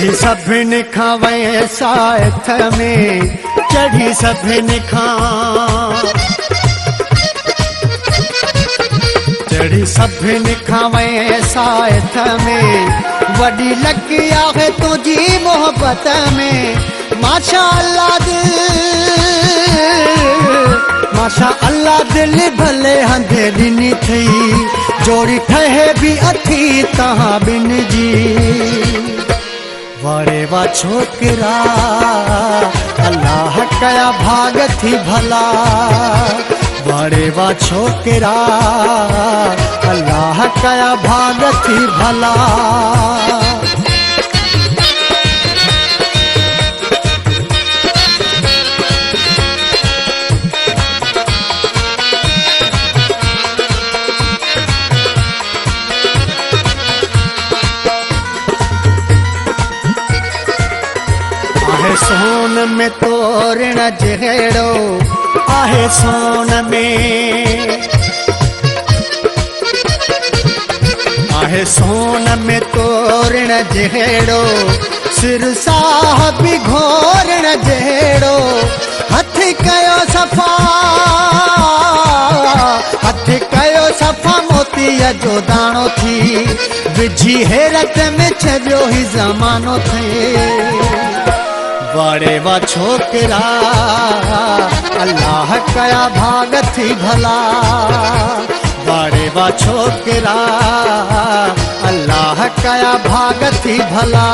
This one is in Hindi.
चढ़ी सभिन खां वैसा हथ में, चढ़ी सभिन खां, चढ़ी सभिन खां वैसा हथ में, वॾी लकी आहे तुंहिंजी मोहब्बत में। माशा अल्लाह माशा अल्लाह दिल भले हंधे ॾिनी थई, जोड़ी ठहे भी अथी तहां बिन जी। वारे वा छोकरा अल्लाह कया भाग थी भला, वारे वा छोकरा अल्लाह कया भाग थी भला। आहे सोन में तोरण जहिड़ो, आहे सोन में, आहे सोन में तोरण जहिड़ो, सिर साहबी घोरण जहिड़ो। हथ कयो सफ़ा, हथ कयो सफ़ा मोतीअ जो दाणो थी, विझी हैरत में छॾियो ही ज़मानो थे। वारे वा छोकरा अल्लाह कया भाग थी भला, वारे वा छोकरा अल्लाह कया भाग थी भला।